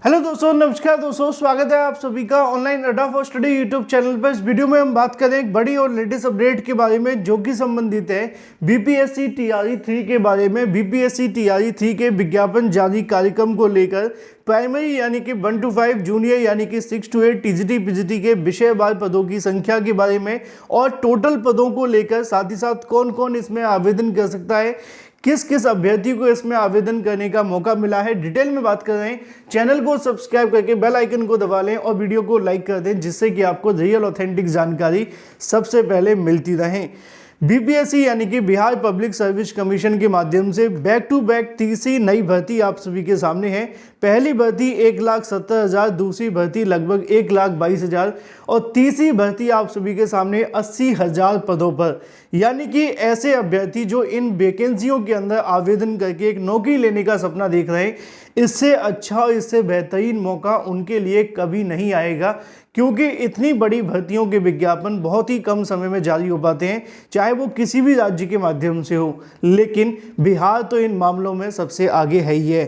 Hello दोस्तों, नमस्कार दोस्तों, स्वागत है आप सभी का ऑनलाइन अड्डा फॉर स्टडी यूट्यूब चैनल पर। इस वीडियो में हम बात करें एक बड़ी और लेटेस्ट अपडेट के बारे में जो कि संबंधित है बीपीएससी टीआरई 3 के बारे में। बीपीएससी टीआरई 3 के विज्ञापन जारी कार्यक्रम को लेकर प्राइमरी यानी कि 1 to 5, जूनियर यानी कि 6 to 8, टीजीटी पीजीटी के विषयवार पदों की संख्या के बारे में और टोटल पदों को लेकर, साथ ही साथ कौन कौन इसमें आवेदन कर सकता है, किस किस अभ्यर्थी को इसमें आवेदन करने का मौका मिला है, डिटेल में बात कर रहे हैं। चैनल को सब्सक्राइब करके बेल आइकन को दबा लें और वीडियो को लाइक कर दें, जिससे कि आपको रियल ऑथेंटिक जानकारी सबसे पहले मिलती रहे। बीपीएससी यानी कि बिहार पब्लिक सर्विस कमीशन के माध्यम से बैक टू बैक तीसरी नई भर्ती आप सभी के सामने है। पहली भर्ती 1,70,000, दूसरी भर्ती लगभग 1,22,000 और तीसरी भर्ती आप सभी के सामने 80,000 पदों पर। यानी कि ऐसे अभ्यर्थी जो इन वैकेंसियों के अंदर आवेदन करके एक नौकरी लेने का सपना देख रहे हैं, इससे अच्छा और इससे बेहतरीन मौका उनके लिए कभी नहीं आएगा, क्योंकि इतनी बड़ी भर्तियों के विज्ञापन बहुत ही कम समय में जारी हो पाते हैं, चाहे वो किसी भी राज्य के माध्यम से हो। लेकिन बिहार तो इन मामलों में सबसे आगे है ही है।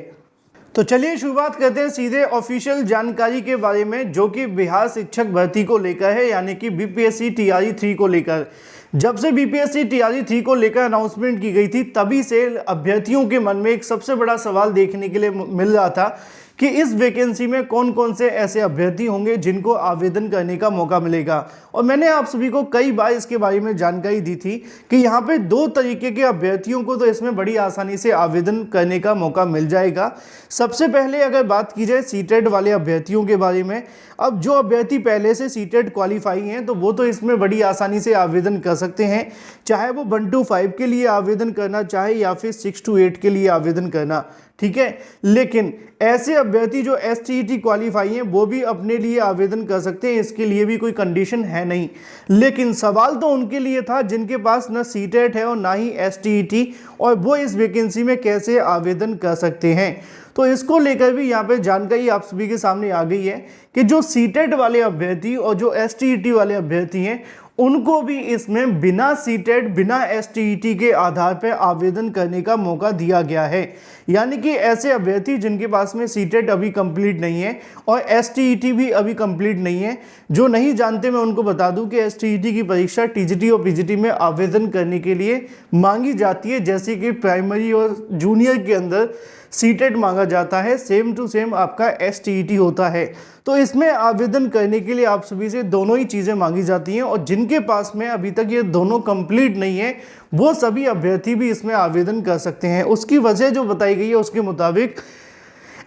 तो चलिए शुरुआत करते हैं सीधे ऑफिशियल जानकारी के बारे में, जो कि बिहार शिक्षक भर्ती को लेकर है, यानी कि बीपीएससी टीआरई 3 को लेकर। जब से बीपीएससी टीआरई 3 को लेकर अनाउंसमेंट की गई थी, तभी से अभ्यर्थियों के मन में एक सबसे बड़ा सवाल देखने के लिए मिल रहा था कि इस वैकेंसी में कौन कौन से ऐसे अभ्यर्थी होंगे जिनको आवेदन करने का मौका मिलेगा। और मैंने आप सभी को कई बार इसके बारे में जानकारी दी थी कि यहाँ पे 2 तरीके के अभ्यर्थियों को तो इसमें बड़ी आसानी से आवेदन करने का मौका मिल जाएगा। सबसे पहले अगर बात की जाए सीटेट वाले अभ्यर्थियों के बारे में, अब जो अभ्यर्थी पहले से सीटेट क्वालिफाई हैं तो वो तो इसमें बड़ी आसानी से आवेदन कर सकते हैं, चाहे वो 1 to 5 के लिए आवेदन करना चाहे या फिर 6 to 8 के लिए आवेदन करना, ठीक है। लेकिन ऐसे अभ्यर्थी जो एसटीईटी क्वालिफाई हैं वो भी अपने लिए आवेदन कर सकते हैं, इसके लिए भी कोई कंडीशन है नहीं। लेकिन सवाल तो उनके लिए था जिनके पास ना सीटेट है और ना ही एसटीईटी, और वो इस वैकेंसी में कैसे आवेदन कर सकते हैं। तो इसको लेकर भी यहाँ पे जानकारी आप सभी के सामने आ गई है कि जो सीटेट वाले अभ्यर्थी और जो एसटीईटी वाले अभ्यर्थी हैं, उनको भी इसमें बिना सीटेट बिना एसटीईटी के आधार पर आवेदन करने का मौका दिया गया है। यानी कि ऐसे अभ्यर्थी जिनके पास में सीटेट अभी कंप्लीट नहीं है और एसटीईटी भी अभी कंप्लीट नहीं है, जो नहीं जानते मैं उनको बता दूं कि एसटीईटी की परीक्षा टीजीटी और पीजीटी में आवेदन करने के लिए मांगी जाती है, जैसे कि प्राइमरी और जूनियर के अंदर सीटेट मांगा जाता है, सेम टू सेम आपका एसटीईटी होता है। तो इसमें आवेदन करने के लिए आप सभी से दोनों ही चीज़ें मांगी जाती हैं, और जिनके पास में अभी तक ये दोनों कंप्लीट नहीं है वो सभी अभ्यर्थी भी इसमें आवेदन कर सकते हैं। उसकी वजह जो बताई गई है उसके मुताबिक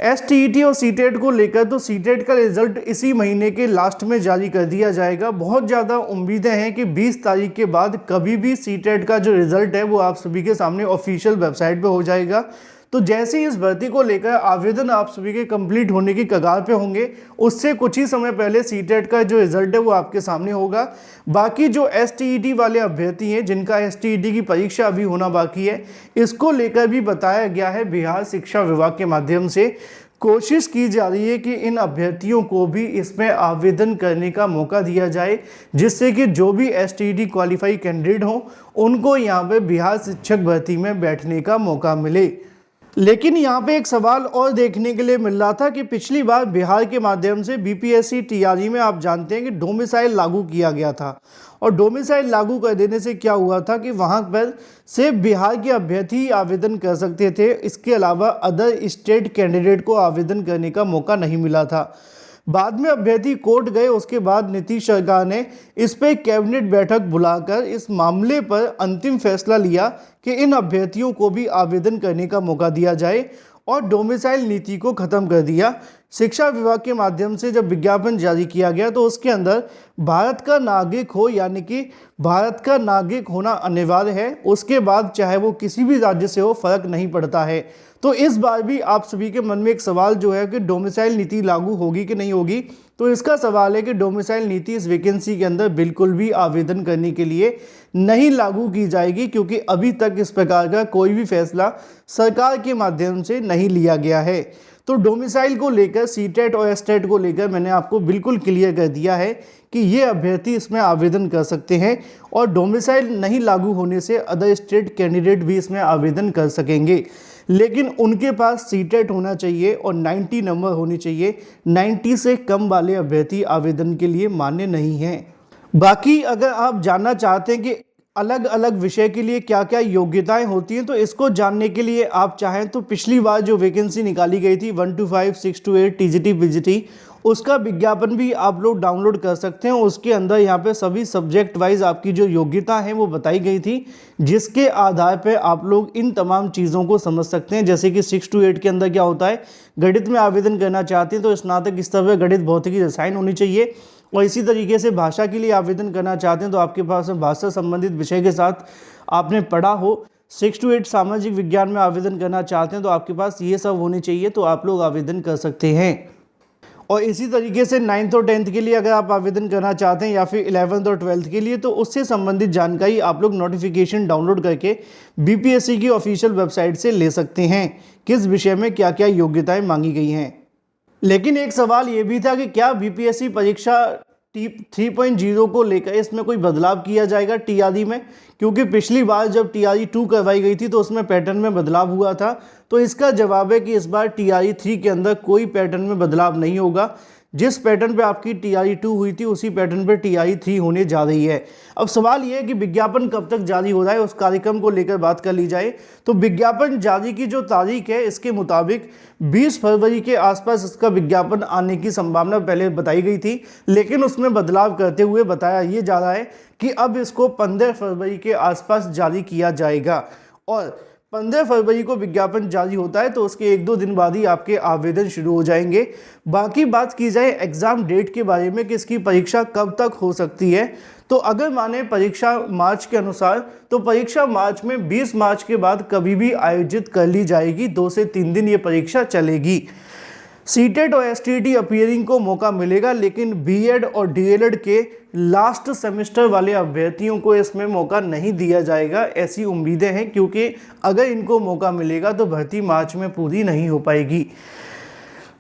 एसटीईटी और सीटेट को लेकर, तो सीटेट का रिजल्ट इसी महीने के लास्ट में जारी कर दिया जाएगा। बहुत ज़्यादा उम्मीदें हैं कि 20 तारीख के बाद कभी भी सीटेट का जो रिजल्ट है वो आप सभी के सामने ऑफिशियल वेबसाइट पे हो जाएगा। तो जैसे ही इस भर्ती को लेकर आवेदन आप सभी के कंप्लीट होने की कगार पे होंगे, उससे कुछ ही समय पहले सीटेट का जो रिजल्ट है वो आपके सामने होगा। बाकी जो एसटीईटी वाले अभ्यर्थी हैं जिनका एसटीईटी की परीक्षा अभी होना बाकी है, इसको लेकर भी बताया गया है बिहार शिक्षा विभाग के माध्यम से कोशिश की जा रही है कि इन अभ्यर्थियों को भी इसमें आवेदन करने का मौका दिया जाए, जिससे कि जो भी एसटीईटी क्वालिफाई कैंडिडेट हों उनको यहाँ पे बिहार शिक्षक भर्ती में बैठने का मौका मिले। लेकिन यहाँ पे एक सवाल और देखने के लिए मिल रहा था कि पिछली बार बिहार के माध्यम से बीपीएससी टीआरई में आप जानते हैं कि डोमिसाइल लागू किया गया था, और डोमिसाइल लागू कर देने से क्या हुआ था कि वहाँ पर सिर्फ बिहार के अभ्यर्थी ही आवेदन कर सकते थे, इसके अलावा अदर स्टेट कैंडिडेट को आवेदन करने का मौका नहीं मिला था। बाद में अभ्यर्थी कोर्ट गए, उसके बाद नीतीश सरकार ने इस पर कैबिनेट बैठक बुलाकर इस मामले पर अंतिम फैसला लिया कि इन अभ्यर्थियों को भी आवेदन करने का मौका दिया जाए, और डोमिसाइल नीति को ख़त्म कर दिया। शिक्षा विभाग के माध्यम से जब विज्ञापन जारी किया गया तो उसके अंदर भारत का नागरिक हो, यानी कि भारत का नागरिक होना अनिवार्य है, उसके बाद चाहे वो किसी भी राज्य से हो फर्क नहीं पड़ता है। तो इस बार भी आप सभी के मन में एक सवाल जो है कि डोमिसाइल नीति लागू होगी कि नहीं होगी, तो इसका सवाल है कि डोमिसाइल नीति इस वैकेंसी के अंदर बिल्कुल भी आवेदन करने के लिए नहीं लागू की जाएगी, क्योंकि अभी तक इस प्रकार का कोई भी फैसला सरकार के माध्यम से नहीं लिया गया है। तो डोमिसाइल को लेकर, सीटेट और एसटेट को लेकर मैंने आपको बिल्कुल क्लियर कर दिया है कि ये अभ्यर्थी इसमें आवेदन कर सकते हैं, और डोमिसाइल नहीं लागू होने से अदर स्टेट कैंडिडेट भी इसमें आवेदन कर सकेंगे। लेकिन उनके पास सीटेट होना चाहिए और 90 नंबर होने चाहिए। 90 से कम वाले अभ्यर्थी आवेदन के लिए मान्य नहीं हैं। बाकी अगर आप जानना चाहते हैं कि अलग अलग विषय के लिए क्या क्या योग्यताएं होती हैं, तो इसको जानने के लिए आप चाहें तो पिछली बार जो वैकेंसी निकाली गई थी 1 to 5, 6 to 8 टीजीटी पीजीटी, उसका विज्ञापन भी आप लोग डाउनलोड कर सकते हैं। उसके अंदर यहाँ पे सभी सब्जेक्ट वाइज आपकी जो योग्यता है वो बताई गई थी, जिसके आधार पे आप लोग इन तमाम चीज़ों को समझ सकते हैं। जैसे कि 6 to 8 के अंदर क्या होता है, गणित में आवेदन करना चाहते हैं तो स्नातक स्तर पर गणित, भौतिकी, रसायन होनी चाहिए। और इसी तरीके से भाषा के लिए आवेदन करना चाहते हैं तो आपके पास भाषा संबंधित विषय के साथ आपने पढ़ा हो। 6 to 8 सामाजिक विज्ञान में आवेदन करना चाहते हैं तो आपके पास ये सब होने चाहिए, तो आप लोग आवेदन कर सकते हैं। और इसी तरीके से 9th और 10th के लिए अगर आप आवेदन करना चाहते हैं या फिर 11th और 12th के लिए, तो उससे संबंधित जानकारी आप लोग नोटिफिकेशन डाउनलोड करके बीपीएससी की ऑफिशियल वेबसाइट से ले सकते हैं, किस विषय में क्या क्या योग्यताएं मांगी गई हैं। लेकिन एक सवाल ये भी था कि क्या बीपीएससी परीक्षा 3.0 को लेकर इसमें कोई बदलाव किया जाएगा टीआरई में, क्योंकि पिछली बार जब टीआरई 2 करवाई गई थी तो उसमें पैटर्न में बदलाव हुआ था। तो इसका जवाब है कि इस बार टीआरई 3 के अंदर कोई पैटर्न में बदलाव नहीं होगा। जिस पैटर्न पे आपकी टीआरई 2 हुई थी उसी पैटर्न पे टीआरई 3 होने जा रही है। अब सवाल ये है कि विज्ञापन कब तक जारी हो रहा है, उस कार्यक्रम को लेकर बात कर ली जाए तो विज्ञापन जारी की जो तारीख है इसके मुताबिक 20 फरवरी के आसपास इसका विज्ञापन आने की संभावना पहले बताई गई थी, लेकिन उसमें बदलाव करते हुए बताया ये जा रहा है कि अब इसको 15 फरवरी के आसपास जारी किया जाएगा। और 15 फरवरी को विज्ञापन जारी होता है तो उसके 1-2 दिन बाद ही आपके आवेदन शुरू हो जाएंगे। बाकी बात की जाए एग्ज़ाम डेट के बारे में कि इसकी परीक्षा कब तक हो सकती है, तो अगर माने परीक्षा मार्च के अनुसार तो परीक्षा मार्च में 20 मार्च के बाद कभी भी आयोजित कर ली जाएगी। 2 से 3 दिन ये परीक्षा चलेगी। सीटेट और एसटीटी अपीयरिंग को मौका मिलेगा, लेकिन बीएड और डीएलएड के लास्ट सेमेस्टर वाले अभ्यर्थियों को इसमें मौका नहीं दिया जाएगा, ऐसी उम्मीदें हैं, क्योंकि अगर इनको मौका मिलेगा तो भर्ती मार्च में पूरी नहीं हो पाएगी।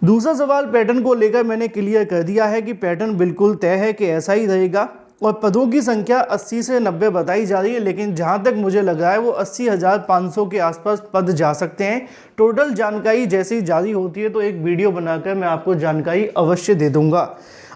दूसरा सवाल पैटर्न को लेकर मैंने क्लियर कर दिया है कि पैटर्न बिल्कुल तय है कि ऐसा ही रहेगा और पदों की संख्या 80 से 90 बताई जा रही है, लेकिन जहां तक मुझे लग रहा है वो 80,500 के आसपास पद जा सकते हैं। टोटल जानकारी जैसे ही जारी होती है तो एक वीडियो बनाकर मैं आपको जानकारी अवश्य दे दूंगा।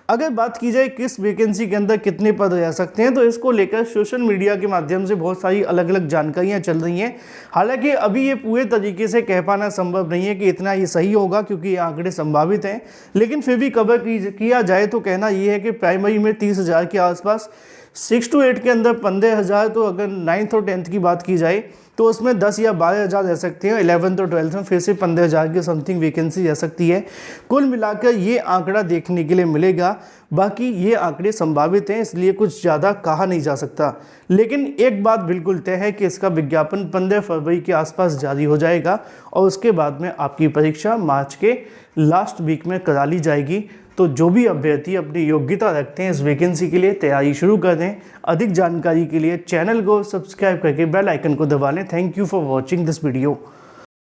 अगर बात की जाए किस वैकेंसी के अंदर कितने पद रह सकते हैं, तो इसको लेकर सोशल मीडिया के माध्यम से बहुत सारी अलग अलग जानकारियां चल रही हैं। हालांकि अभी ये पूरे तरीके से कह पाना संभव नहीं है कि इतना ये सही होगा, क्योंकि ये आंकड़े संभावित हैं, लेकिन फिर भी कवर किया जाए तो कहना ये है कि प्राइमरी में 30,000 के आसपास, 6 to 8 के अंदर 15,000, तो अगर 9th और 10th की बात की जाए तो उसमें 10 या 12,000 रह सकते हैं। 11th और 12th में फिर से 15,000 के समथिंग वैकेंसी रह सकती है। कुल मिलाकर ये आंकड़ा देखने के लिए मिलेगा। बाकी ये आंकड़े संभावित हैं, इसलिए कुछ ज़्यादा कहा नहीं जा सकता, लेकिन एक बात बिल्कुल तय है कि इसका विज्ञापन 15 फरवरी के आसपास जारी हो जाएगा और उसके बाद में आपकी परीक्षा मार्च के लास्ट वीक में करा ली जाएगी। तो जो भी अभ्यर्थी अपनी योग्यता रखते हैं इस वैकेंसी के लिए तैयारी शुरू कर दें। अधिक जानकारी के लिए चैनल को सब्सक्राइब करके बेल आइकन को दबा लें। Thank you for watching this video.